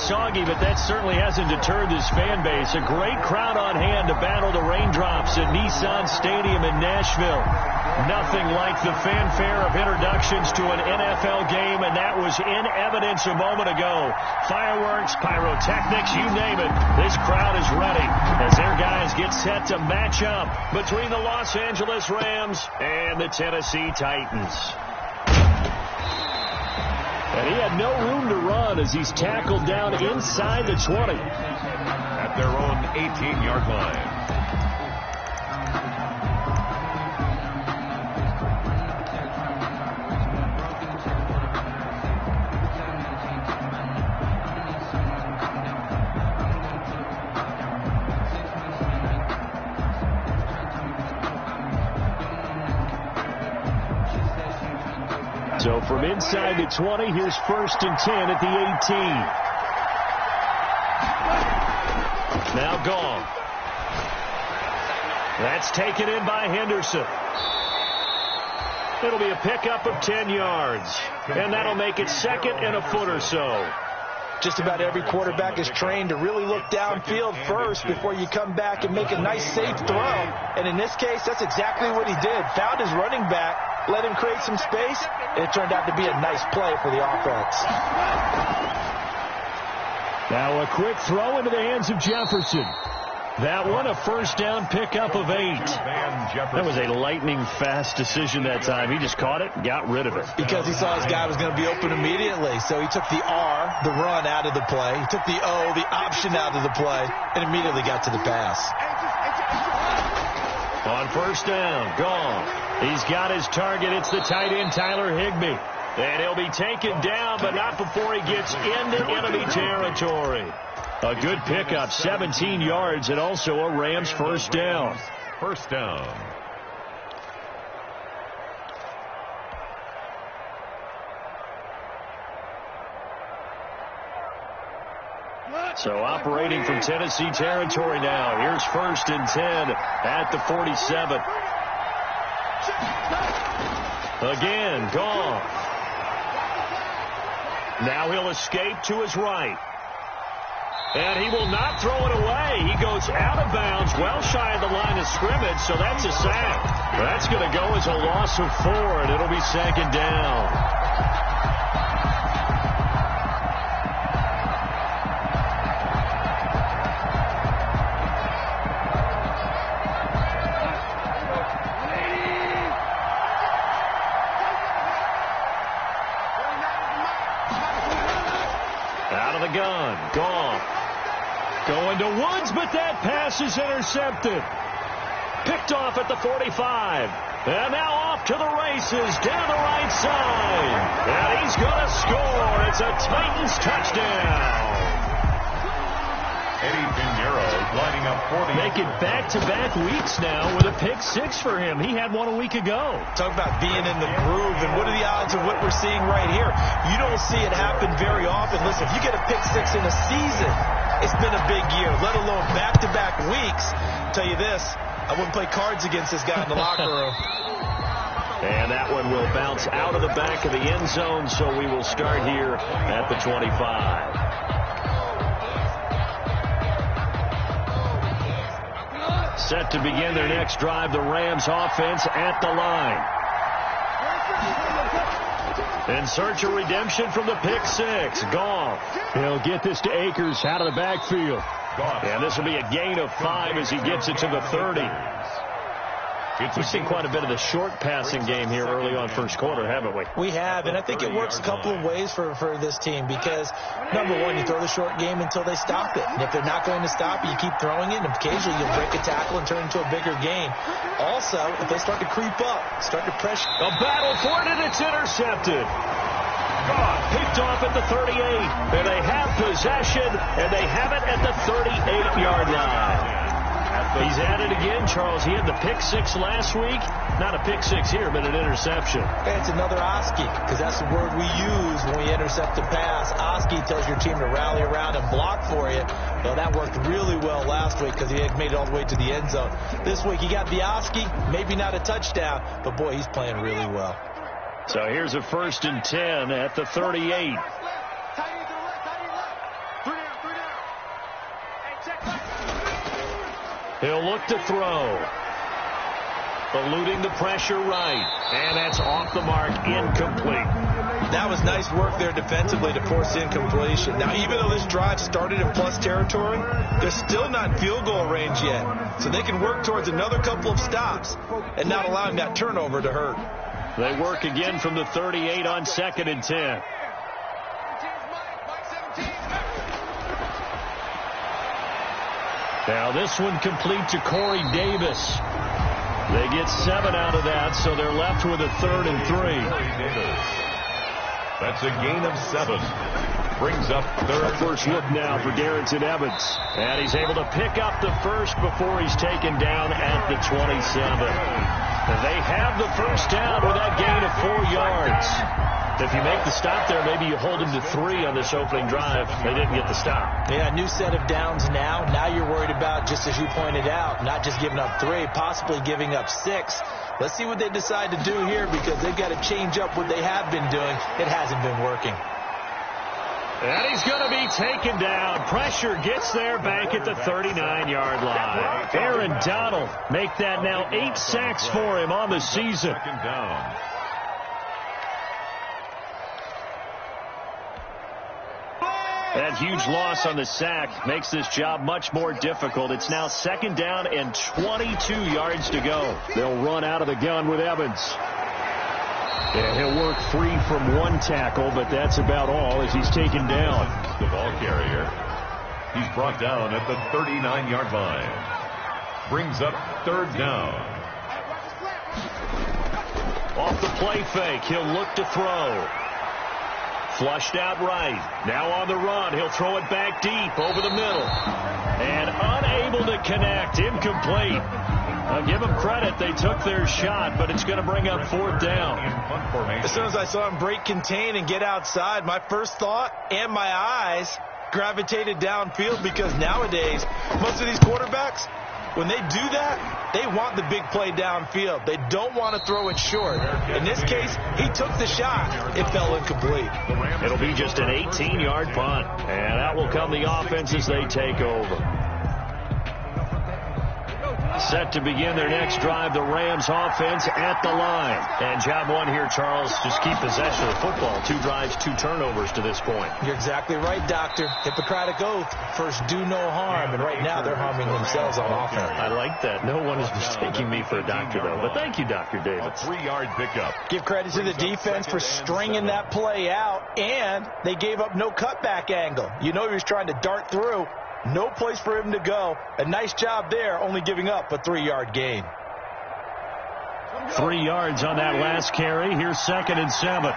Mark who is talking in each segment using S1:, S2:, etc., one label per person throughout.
S1: soggy, but that certainly hasn't deterred this fan base. A great crowd on hand to battle the raindrops at Nissan Stadium in Nashville. Nothing like the fanfare of introductions to an NFL game, and that was in evidence a moment ago. Fireworks, pyrotechnics, you name it. This crowd is ready as their guys get set to match up between the Los Angeles Rams and the Tennessee Titans. And he had no room to run as he's tackled down inside the 20.
S2: At their own 18-yard line.
S1: So from inside the 20, here's 1st and 10 at the 18. Now gone. That's taken in by Henderson. It'll be a pickup of 10 yards. And that'll make it 2nd and a foot or so.
S3: Just about every quarterback is trained to really look downfield first before you come back and make a nice, safe throw. And in this case, that's exactly what he did. Found his running back, let him create some space, and it turned out to be a nice play for the offense.
S1: Now a quick throw into the hands of Jefferson. That one, a 1st down pickup of 8. That was a lightning-fast decision that time. He just caught it and got rid of it.
S3: Because he saw his guy was going to be open immediately. So he took the R, the run, out of the play. He took the O, the option, out of the play, and immediately got to the pass.
S1: On 1st down, gone. He's got his target. It's the tight end, Tyler Higbee. And he'll be taken down, but not before he gets into enemy territory. A good pickup, 17 yards, and also a Rams 1st down.
S2: 1st down.
S1: So operating from Tennessee territory now. Here's 1st and 10 at the 47. Again, gone. Now he'll escape to his right. And he will not throw it away. He goes out of bounds, well shy of the line of scrimmage, so that's a sack. That's going to go as a loss of 4, and it'll be 2nd down. Out of the gun, gone. Going to Woods, but that pass is intercepted. Picked off at the 45. And now off to the races down the right side. And he's going to score. It's a Titans touchdown.
S2: Eddie Pinheiro lining up for the...
S1: Make it back-to-back weeks now with a pick-6 for him. He had one a week ago.
S3: Talk about being in the groove, and what are the odds of what we're seeing right here? You don't see it happen very often. Listen, if you get a pick-6 in a season, it's been a big year, let alone back-to-back weeks. I'll tell you this, I wouldn't play cards against this guy in the locker room.
S1: And that one will bounce out of the back of the end zone, so we will start here at the 25. Set to begin their next drive, the Rams offense at the line. In search of redemption from the pick-6. Goff. He'll get this to Akers out of the backfield. And this will be a gain of 5 as he gets it to the 30. We've seen quite a bit of the short passing game here early on first quarter, haven't we?
S3: We have, and I think it works a couple of ways for this team because, number one, you throw the short game until they stop it. And if they're not going to stop it, you keep throwing it, and occasionally you'll break a tackle and turn it into a bigger game. Also, if they start to creep up, start to pressure.
S1: A battle for it, and it's intercepted. Picked off at the 38. And they have possession, and they have it at the 38-yard line. He's at it again, Charles. He had the pick-6 last week. Not a pick-6 here, but an interception.
S3: And it's another Oski, because that's the word we use when we intercept a pass. Oski tells your team to rally around and block for you. Well, that worked really well last week because he had made it all the way to the end zone. This week, he got the Oski, maybe not a touchdown, but, boy, he's playing really well.
S1: So here's a 1st and 10 at the 38. He'll look to throw. Eluding the pressure right. And that's off the mark, incomplete.
S3: That was nice work there defensively to force incompletion. Now, even though this drive started in plus territory, they're still not in field goal range yet. So they can work towards another couple of stops and not allowing that turnover to hurt.
S1: They work again from the 38 on 2nd and 10. Now this one complete to Corey Davis. They get 7 out of that, so they're left with a 3rd and 3.
S2: That's a gain of 7. Brings up 3rd.
S1: First look now for Darrington Evans. And he's able to pick up the first before he's taken down at the 27. They have the first down with that gain of 4 yards. If you make the stop there, maybe you hold them to 3 on this opening drive. They didn't get the stop.
S3: Yeah, new set of downs now. Now you're worried about, just as you pointed out, not just giving up 3, possibly giving up 6. Let's see what they decide to do here, because they've got to change up what they have been doing. It hasn't been working.
S1: And he's going to be taken down. Pressure gets there back at the 39-yard line. Aaron Donald make that now 8 sacks for him on the season.
S2: Second down.
S1: That huge loss on the sack makes this job much more difficult. It's now 2nd down and 22 yards to go. They'll run out of the gun with Evans. Yeah, he'll work free from 1 tackle, but that's about all as he's taken down.
S2: The ball carrier. He's brought down at the 39-yard line. Brings up 3rd down.
S1: Off the play fake, he'll look to throw. Flushed out right. Now on the run. He'll throw it back deep over the middle. And unable to connect. Incomplete. I'll give them credit. They took their shot, but it's going to bring up 4th down.
S3: As soon as I saw him break contain and get outside, my first thought and my eyes gravitated downfield, because nowadays, most of these quarterbacks, when they do that, they want the big play downfield. They don't want to throw it short. In this case, he took the shot. It fell incomplete.
S1: It'll be just an 18-yard punt. And out will come the offense as they take over. Set to begin their next drive, the Rams offense at the line. And job 1 here, Charles, just keep possession of the football. 2 drives, 2 turnovers to this point.
S3: You're exactly right, Doctor. Hippocratic oath, first do no harm. And right now they're harming themselves on offense.
S1: I like that. No one is mistaking me for a doctor, though. But thank you, Dr. Davis.
S2: A 3-yard pickup.
S3: Give credit to the defense for stringing that play out. And they gave up no cutback angle. You know he was trying to dart through. No place for him to go. A nice job there, only giving up a 3-yard gain.
S1: 3 yards on that last carry. Here's 2nd and 7.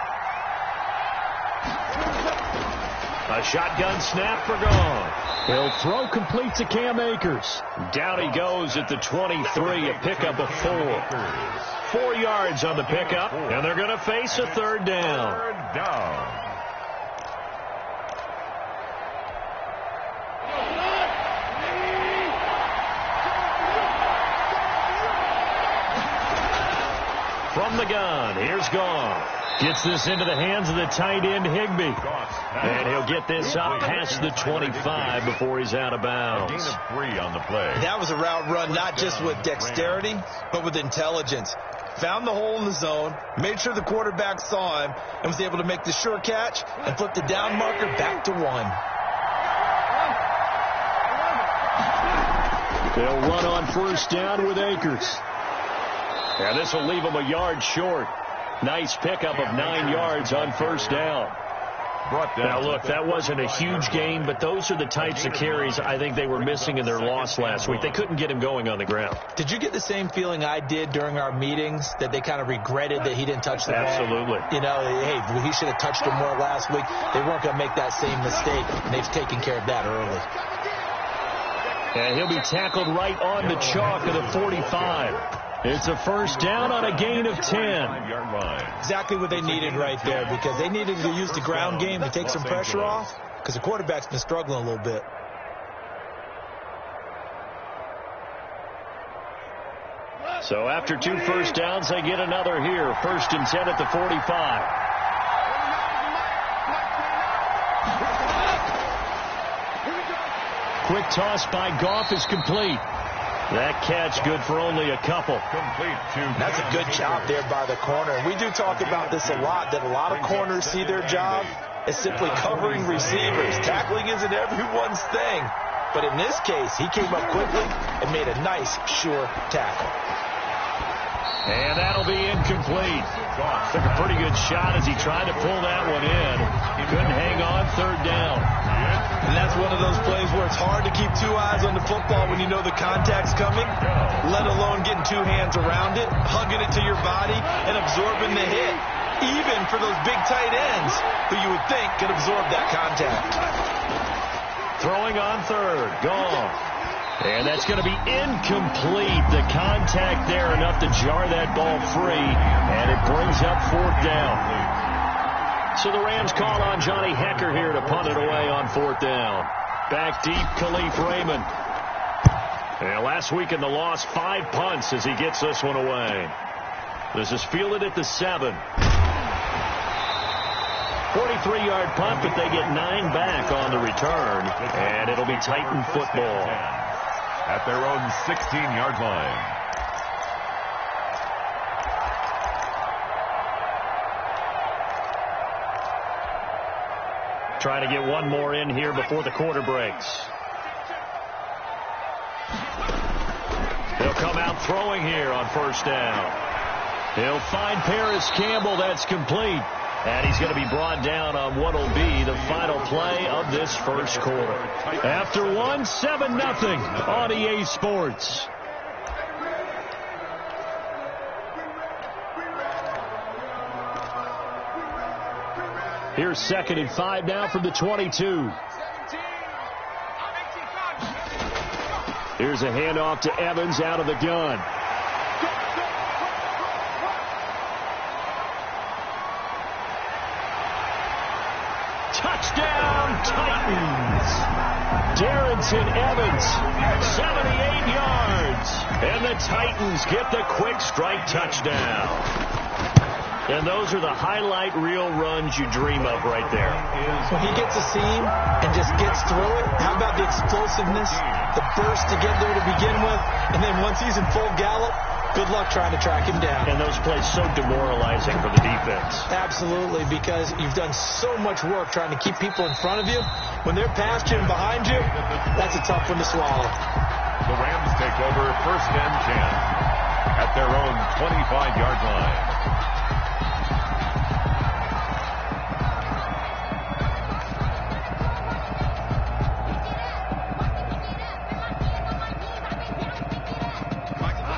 S1: A shotgun snap for gone. He'll throw complete to Cam Akers. Down he goes at the 23, a pickup of 4. 4 yards on the pickup, and they're going to face a 3rd down.
S2: 3rd down.
S1: From the gun, here's Gone. Gets this into the hands of the tight end, Higbee. And he'll get this up past the 25 before he's out of bounds.
S2: A gain of 3 on the play.
S3: That was a route run not just with dexterity, but with intelligence. Found the hole in the zone, made sure the quarterback saw him, and was able to make the sure catch and flip the down marker back to 1.
S1: They'll run on 1st down with Akers. And this will leave him a yard short. Nice pickup of 9 yards on 1st down. Now, look, that wasn't a huge gain, but those are the types of carries I think they were missing in their loss last week. They couldn't get him going on the ground.
S3: Did you get the same feeling I did during our meetings, that they kind of regretted that he didn't touch the ball?
S1: Absolutely.
S3: You know, hey, he should have touched him more last week. They weren't going to make that same mistake, and they've taken care of that early.
S1: And he'll be tackled right on the chalk of the 45. It's a 1st down on a gain of 10.
S3: Exactly what they needed right there, because they needed to use the ground game to take some pressure off, because the quarterback's been struggling a little bit.
S1: So after 2 1st downs, they get another here. 1st and 10 at the 45. quick toss by Goff is complete. That catch good for only a couple.
S2: Complete to.
S3: That's a good job there by the corner. And we do talk about this a lot, that a lot of corners see their job as simply covering receivers. Tackling isn't everyone's thing. But in this case, he came up quickly and made a nice, sure tackle.
S1: And that'll be incomplete. Took a pretty good shot as he tried to pull that one in. He couldn't hang on third down.
S3: And that's one of those plays where it's hard to keep two eyes on the football when you know the contact's coming, let alone getting two hands around it, hugging it to your body, and absorbing the hit, even for those big tight ends who you would think could absorb that contact.
S1: Throwing on third. Gone. And that's going to be incomplete. The contact there enough to jar that ball free. And it brings up fourth down. So the Rams call on Johnny Hecker here to punt it away on fourth down. Back deep, Khalif Raymond. And last week in the loss, 5 punts as he gets this one away. This is fielded at the 7. 43-yard punt, but they get 9 back on the return. And it'll be Titan football.
S2: At their own 16-yard line.
S1: Trying to get one more in here before the quarter breaks. They'll come out throwing here on first down. He'll find Paris Campbell. That's complete. And he's going to be brought down on what will be the final play of this first quarter. After 1, 7-0 on EA Sports. Here's 2nd and 5 now from the 22. Here's a handoff to Evans out of the gun. Touchdown, Titans. Darrington Evans, 78 yards. And the Titans get the quick strike touchdown. And those are the highlight reel runs you dream of right there.
S3: When he gets a seam and just gets through it, how about the explosiveness, the burst to get there to begin with, and then once he's in full gallop, good luck trying to track him down.
S1: And those plays so demoralizing for the defense.
S3: Absolutely, because you've done so much work trying to keep people in front of you. When they're past you and behind you, that's a tough one to swallow.
S2: The Rams take over 1st and 10 at their own 25-yard line.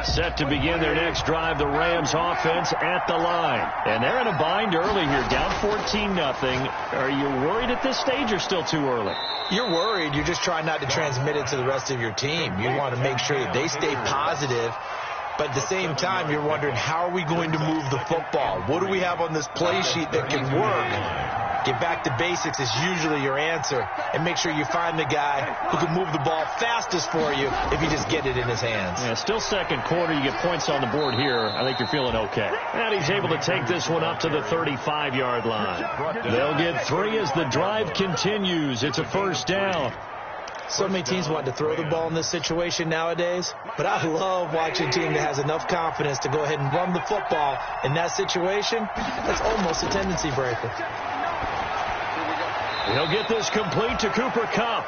S1: Set to begin their next drive, the Rams offense at the line. And they're in a bind early here, down 14-0. Are you worried at this stage or still too early?
S3: You're worried. You're just trying not to transmit it to the rest of your team. You want to make sure that they stay positive. But at the same time, you're wondering, how are we going to move the football? What do we have on this play sheet that can work? Get back to basics is usually your answer. And make sure you find the guy who can move the ball fastest for you if you just get it in his hands.
S1: Yeah, still second quarter. You get points on the board here. I think you're feeling okay. And he's able to take this one up to the 35-yard line. They'll get 3 as the drive continues. It's a first down.
S3: So many teams want to throw the ball in this situation nowadays, but I love watching a team that has enough confidence to go ahead and run the football in that situation. That's almost a tendency breaker.
S1: He'll get this complete to Cooper Kupp.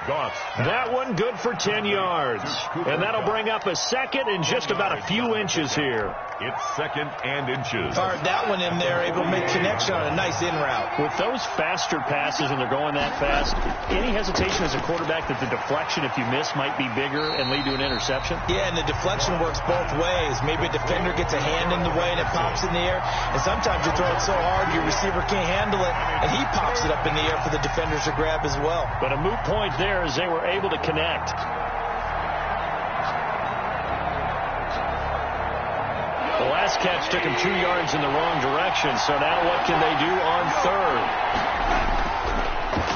S1: That one good for 10 yards. And that'll bring up a second and just about a few inches here.
S2: It's 2nd and inches.
S3: Fired that one in there, able to make connection on a nice in route.
S1: With those faster passes and they're going that fast, any hesitation as a quarterback that the deflection, if you miss, might be bigger and lead to an interception?
S3: Yeah, and the deflection works both ways. Maybe a defender gets a hand in the way and it pops in the air. And sometimes you throw it so hard your receiver can't handle it, and he pops it up in the air for the defenders to grab as well.
S1: But a moot point there as they were able to connect. The last catch took him 2 yards in the wrong direction, so now what can they do on third?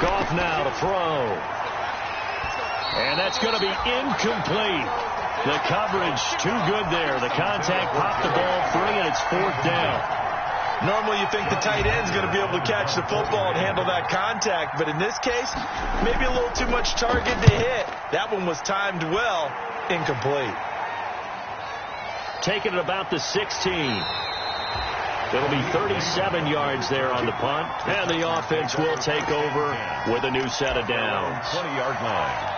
S1: Goff now to throw. And that's going to be incomplete. The coverage too good there. The contact popped the ball free, and it's fourth down.
S3: Normally you think the tight end's going to be able to catch the football and handle that contact, but in this case, maybe a little too much target to hit. That one was timed well, incomplete.
S1: Taking it about the 16. It'll be 37 yards there on the punt, and the offense will take over with a new set of downs.
S2: 20-yard line.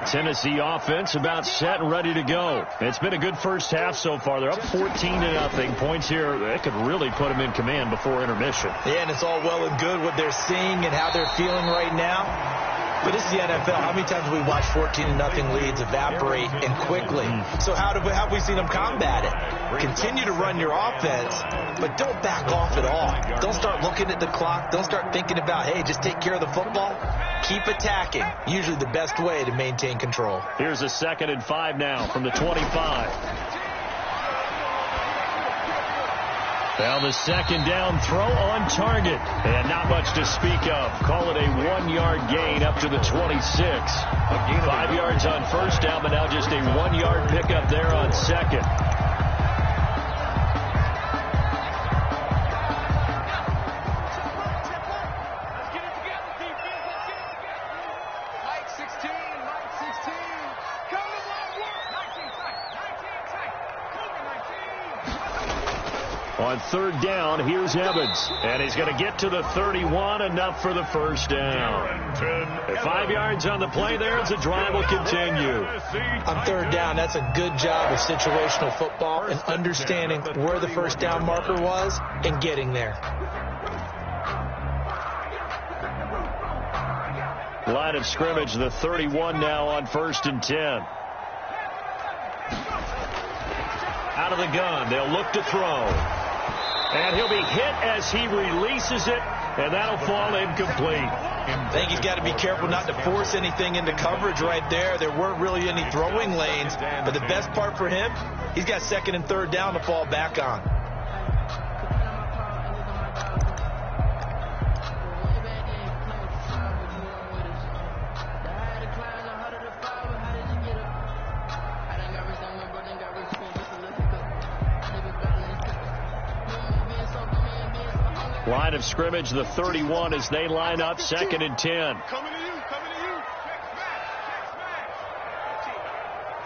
S1: Tennessee offense about set and ready to go. It's been a good first half so far. They're up 14-0. Points here, they could really put them in command before intermission.
S3: Yeah, and it's all well and good what they're seeing and how they're feeling right now. But this is the NFL. How many times have we watched 14-0 leads evaporate and quickly? So how have we seen them combat it? Continue to run your offense, but don't back off at all. Don't start looking at the clock. Don't start thinking about, hey, just take care of the football. Keep attacking. Usually the best way to maintain control.
S1: Here's a 2nd and 5 now from the 25. Well, the second down throw on target. And not much to speak of. Call it a 1-yard gain up to the 26. 5 yards on first down, but now just a 1-yard pickup there on second. On 3rd down, here's Evans. And he's going to get to the 31, enough for the first down. 5 yards on the play there as the drive will continue.
S3: On 3rd down, that's a good job of situational football and understanding where the first down marker was and getting there.
S1: Line of scrimmage, the 31 now on 1st and 10. Out of the gun, they'll look to throw. And he'll be hit as he releases it, and that'll fall incomplete.
S3: I think he's got to be careful not to force anything into coverage right there. There weren't really any throwing lanes, but the best part for him, he's got 2nd and 3rd down to fall back on.
S1: Line of scrimmage, the 31 as they line up 2nd and 10.
S4: Coming to you, coming to you. Check smash.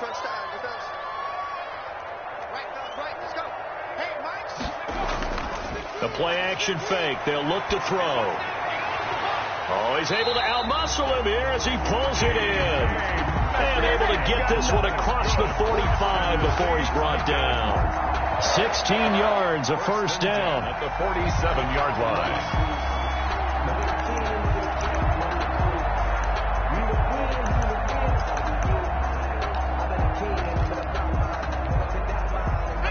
S4: Front side, defense. Right, let's go. Hey, Mike.
S1: The play action fake. They'll look to throw. Oh, he's able to outmuscle him here as he pulls it in. And able to get this one across the 45 before he's brought down. 16 yards, a first down
S2: at the 47-yard line.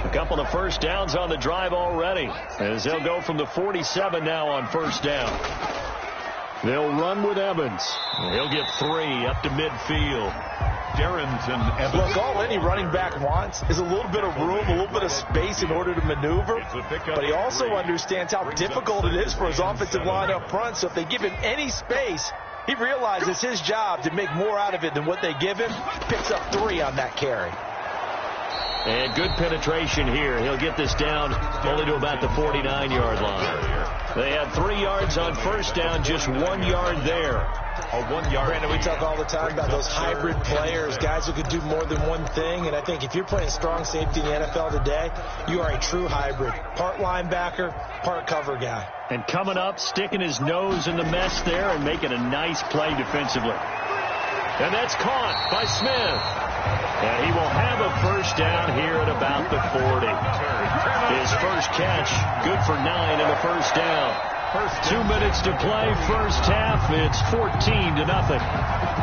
S1: A couple of first downs on the drive already, as they'll go from the 47 now on first down. They'll run with Evans. He'll get 3 up to midfield.
S2: Darrington Evans.
S3: Look, all any running back wants is a little bit of room, a little bit of space in order to maneuver. But he also understands how difficult it is for his offensive line up front. So if they give him any space, he realizes it's his job to make more out of it than what they give him. Picks up 3 on that carry.
S1: And good penetration here. He'll get this down only to about the 49-yard line. They had 3 yards on first down, just 1 yard there.
S3: A 1 yard. Brandon, we talk all the time about those hybrid players, guys who could do more than one thing. And I think if you're playing strong safety in the NFL today, you are a true hybrid. Part linebacker, part cover guy.
S1: And coming up, sticking his nose in the mess there and making a nice play defensively. And that's caught by Smith. And he will have a first down here at about the 40. His first catch, good for 9 and a first down. 2 minutes to play, first half. It's 14-0.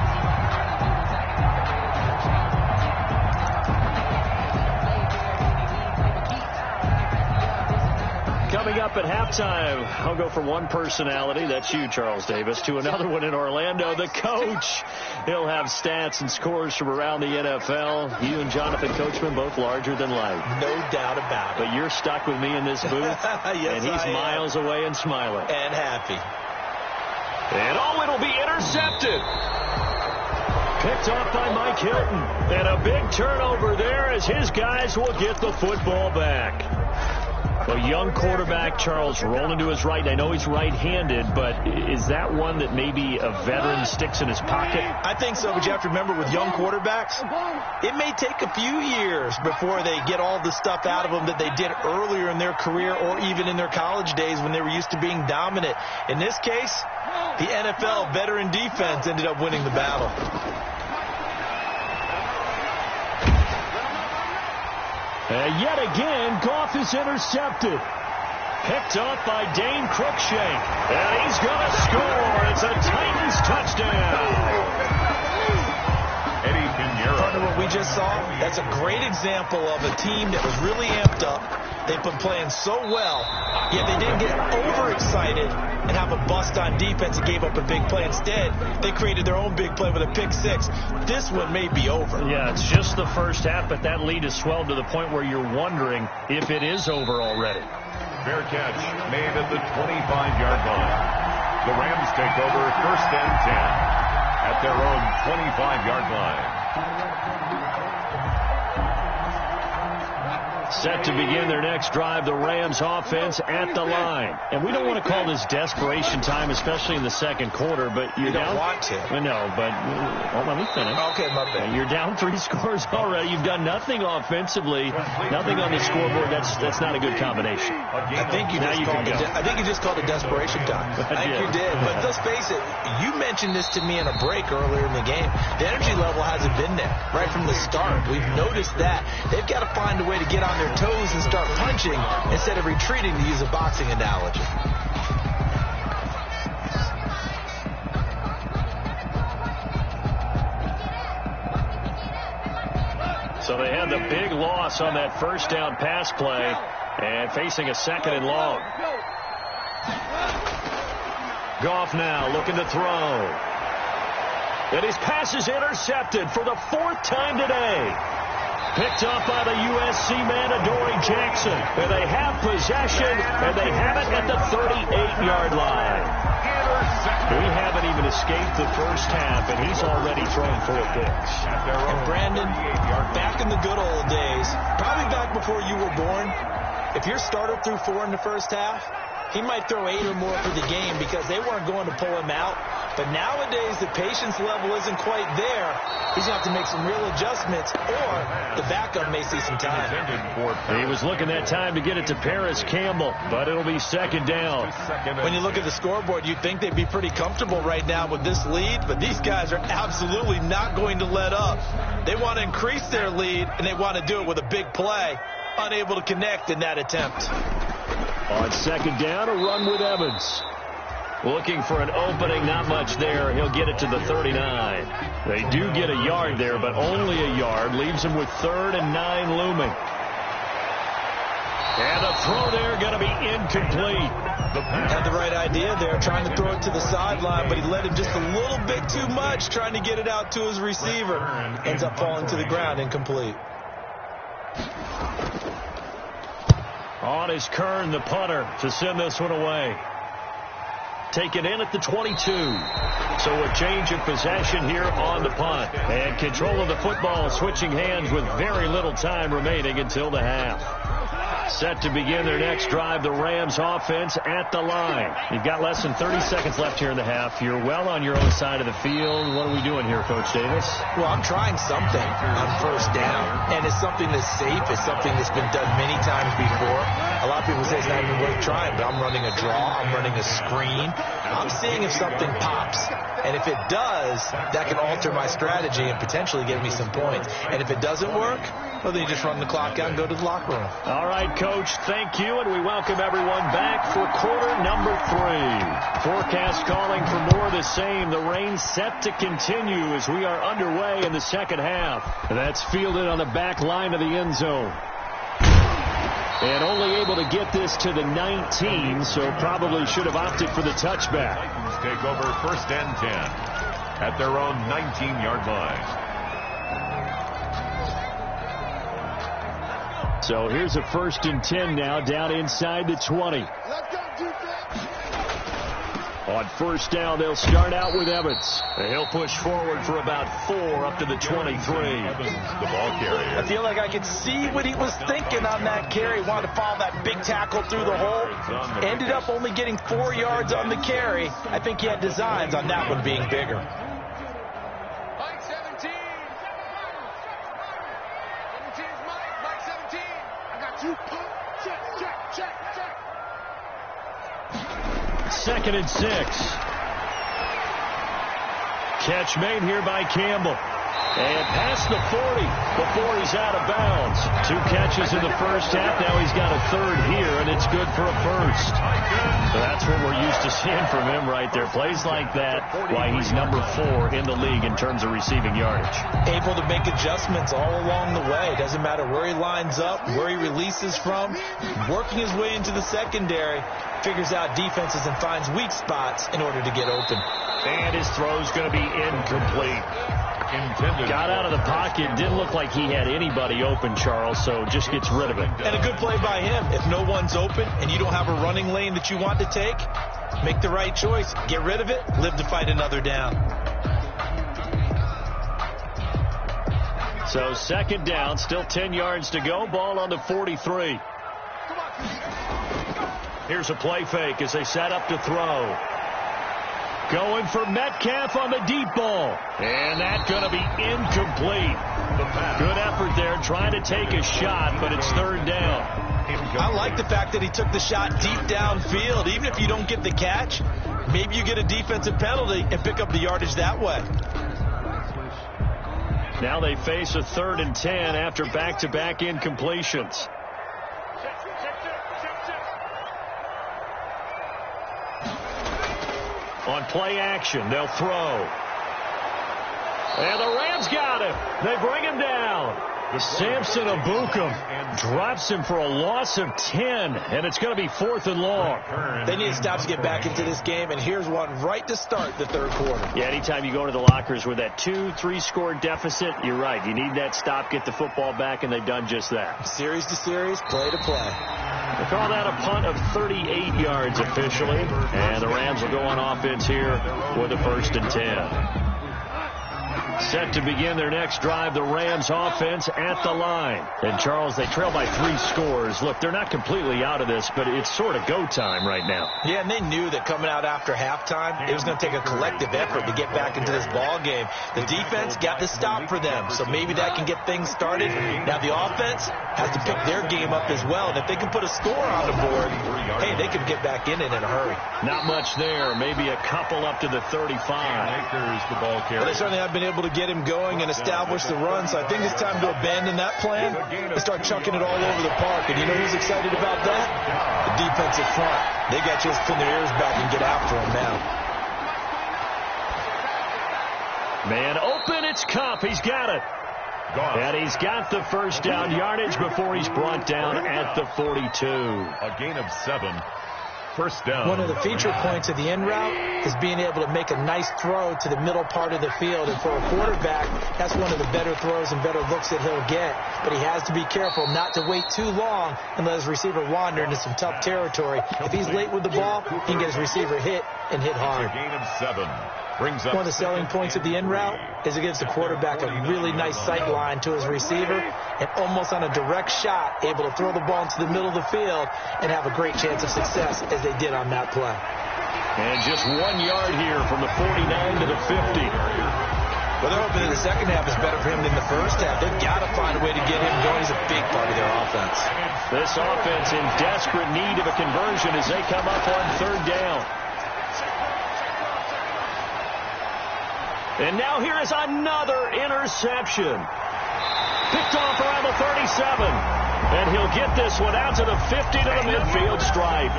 S1: Coming up at halftime, I'll go from one personality, that's you, Charles Davis, to another one in Orlando, the coach. He'll have stats and scores from around the NFL. You and Jonathan Coachman, both larger than life.
S3: No doubt about it.
S1: But you're stuck with me in this booth,
S3: yes,
S1: and he's miles away and smiling.
S3: And happy.
S1: And it'll be intercepted. Picked off by Mike Hilton. And a big turnover there as his guys will get the football back. A young quarterback, Charles, rolling to his right. I know he's right-handed, but is that one that maybe a veteran sticks in his pocket?
S3: I think so, but you have to remember with young quarterbacks, it may take a few years before they get all the stuff out of them that they did earlier in their career or even in their college days when they were used to being dominant. In this case, the NFL veteran defense ended up winning the battle.
S1: And yet again, Goff is intercepted. Picked off by Dane Cruikshank. And he's going to score. It's a Titans touchdown.
S2: Eddie Pinheiro.
S3: Partner, what we just saw, that's a great example of a team that was really amped up. They've been playing so well, yet they didn't get overexcited and have a bust on defense and gave up a big play. Instead, they created their own big play with a pick six. This one may be over.
S1: Yeah, it's just the first half, but that lead has swelled to the point where you're wondering if it is over already.
S2: Fair catch made at the 25-yard line. The Rams take over 1st and 10 at their own 25-yard line.
S1: Set to begin their next drive, the Rams offense at the line. And we don't want to call this desperation time, especially in the second quarter, but you're down.
S3: You don't want to.
S1: No, but let me finish.
S3: Okay, my bad.
S1: You're down 3 scores already. You've done nothing offensively, nothing on the scoreboard. That's not a good combination.
S3: I think you just called it desperation time. I think you did. But let's face it, you mentioned this to me in a break earlier in the game. The energy level hasn't been there right from the start. We've noticed that. They've got to find a way to get on their toes and start punching instead of retreating, to use a boxing analogy.
S1: So they had the big loss on that first down pass play and facing a 2nd and long. Goff now looking to throw. And his pass is intercepted for the 4th time today. Picked up by the USC man, Adoree Jackson. And they have possession, and they have it at the 38-yard line. We haven't even escaped the first half, and he's already thrown 4 picks.
S3: And Brandon, back in the good old days, probably back before you were born, if your starter threw 4 in the first half, he might throw 8 or more for the game because they weren't going to pull him out. But nowadays, the patience level isn't quite there. He's going to have to make some real adjustments, or the backup may see some time.
S1: He was looking that time to get it to Paris Campbell, but it'll be 2nd down.
S3: When you look at the scoreboard, you'd think they'd be pretty comfortable right now with this lead, but these guys are absolutely not going to let up. They want to increase their lead, and they want to do it with a big play. Unable to connect in that attempt.
S1: On 2nd down, a run with Evans. Looking for an opening, not much there. He'll get it to the 39. They do get a yard there, but only a yard. Leaves him with 3rd and 9 looming. And a throw there going to be incomplete.
S3: Had the right idea there, trying to throw it to the sideline, but he let it just a little bit too much, trying to get it out to his receiver. Ends up falling to the ground, incomplete.
S1: On is Kern, the punter, to send this one away. Take it in at the 22. So a change of possession here on the punt. And control of the football switching hands with very little time remaining until the half. Set to begin their next drive, the Rams offense at the line. You've got less than 30 seconds left here in the half. You're well on your own side of the field. What are we doing here, Coach Davis?
S3: Well, I'm trying something on 1st down, and it's something that's safe. It's something that's been done many times before. A lot of people say it's not even worth trying, but I'm running a draw. I'm running a screen. I'm seeing if something pops. And if it does, that can alter my strategy and potentially give me some points. And if it doesn't work, well, then you just run the clock out and go to the locker room.
S1: All right, Coach, thank you, and we welcome everyone back for quarter number 3. Forecast calling for more of the same. The rain set to continue as we are underway in the 2nd half. That's fielded on the back line of the end zone. And only able to get this to the 19, so probably should have opted for the touchback.
S2: Titans take over 1st and 10 at their own 19-yard line.
S1: So here's a 1st and 10 now, down inside the 20. On first down, they'll start out with Evans. He'll push forward for about 4 up to the 23.
S2: Evans, the ball carrier.
S3: I feel like I could see what he was thinking on that carry. Wanted to follow that big tackle through the hole. Ended up only getting 4 yards on the carry. I think he had designs on that one being bigger.
S4: Mike 17. 17's Mike. Mike 17. I got you. Check, check, check, check.
S1: 2nd and 6. Catch made here by Campbell. And past the 40 before he's out of bounds. 2 catches in the first half. Now he's got a 3rd here, and it's good for a first. So that's what we're used to seeing from him right there. Plays like that, why he's number 4 in the league in terms of receiving yardage.
S3: Able to make adjustments all along the way. Doesn't matter where he lines up, where he releases from. Working his way into the secondary. Figures out defenses and finds weak spots in order to get open.
S1: And his throw's going to be incomplete. Got out of the pocket. Didn't look like he had anybody open, Charles, so just gets rid of it.
S3: And a good play by him. If no one's open and you don't have a running lane that you want to take, make the right choice. Get rid of it. Live to fight another down.
S1: So 2nd down, still 10 yards to go. Ball on the 43. Here's a play fake as they set up to throw. Going for Metcalf on the deep ball. And that's going to be incomplete. Good effort there, trying to take a shot, but it's 3rd down.
S3: I like the fact that he took the shot deep downfield. Even if you don't get the catch, maybe you get a defensive penalty and pick up the yardage that way.
S1: Now they face a 3rd and 10 after back-to-back incompletions. On play action, they'll throw. And the Rams got him. They bring him down. Samson Abukum drops him for a loss of 10, and it's going to be 4th and long.
S3: They need stops to get back into this game, and here's one right to start the 3rd quarter.
S1: Yeah, anytime you go to the lockers with that 2-3 score deficit, you're right. You need that stop, get the football back, and they've done just that.
S3: Series to series, play to play.
S1: They call that a punt of 38 yards officially, and the Rams will go on offense here with a 1st and 10. Set to begin their next drive, the Rams offense at the line. And, Charles, they trail by 3 scores. Look, they're not completely out of this, but it's sort of go time right now.
S3: Yeah, and they knew that coming out after halftime, it was going to take a collective effort to get back into this ball game. The defense got the stop for them, so maybe that can get things started. Now the offense has to pick their game up as well, and if they can put a score on the board, hey, they can get back in it in a hurry.
S1: Not much there, maybe a couple up to the 35.
S2: Akers, the ball carrier.
S3: Well, they certainly have been able to get him going and establish the run, so I think it's time to abandon that plan and start chucking it all over the park. And you know who's excited about that? The defensive front. They got just pin their ears back and get after him now.
S1: Man open, it's Kupp. He's got it. And he's got the first down yardage before he's brought down at the 42.
S2: A gain of 7. First down.
S3: One of the feature points of the end route is being able to make a nice throw to the middle part of the field. And for a quarterback, that's one of the better throws and better looks that he'll get. But he has to be careful not to wait too long and let his receiver wander into some tough territory. If he's late with the ball, he can get his receiver hit and hit hard.
S2: A gain of 7. Brings up
S3: one of the selling points of the end route is it gives the quarterback a really nice sight line to his receiver and almost on a direct shot able to throw the ball into the middle of the field and have a great chance of success as they did on that play.
S1: And just 1 yard here from the 49 to the 50.
S3: Well, they're hoping that the second half is better for him than the first half. They've got to find a way to get him going. He's a big part of their offense.
S1: This offense in desperate need of a conversion as they come up on 3rd down. And now here is another interception. Picked off around the 37. And he'll get this one out to the 50 to the midfield stripe.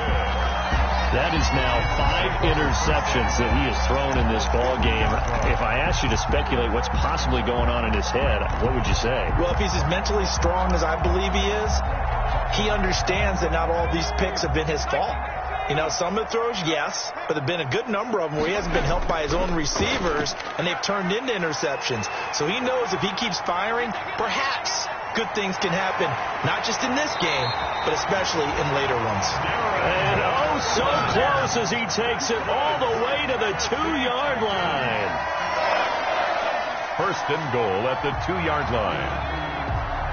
S1: That is now 5 interceptions that he has thrown in this ball game. If I asked you to speculate what's possibly going on in his head, what would you say?
S3: Well, if he's as mentally strong as I believe he is, he understands that not all these picks have been his fault. You know, some of the throws, yes, but there have been a good number of them where he hasn't been helped by his own receivers, and they've turned into interceptions. So he knows if he keeps firing, perhaps good things can happen, not just in this game, but especially in later ones.
S1: And oh, so close as he takes it all the way to the 2-yard line.
S2: First and goal at the 2-yard line.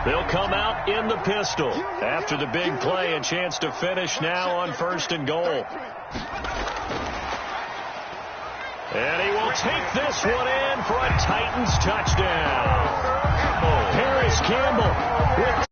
S1: They'll come out in the pistol. After the big play, a chance to finish now on first and goal. And he will take this one in for a Titans touchdown. Paris Campbell with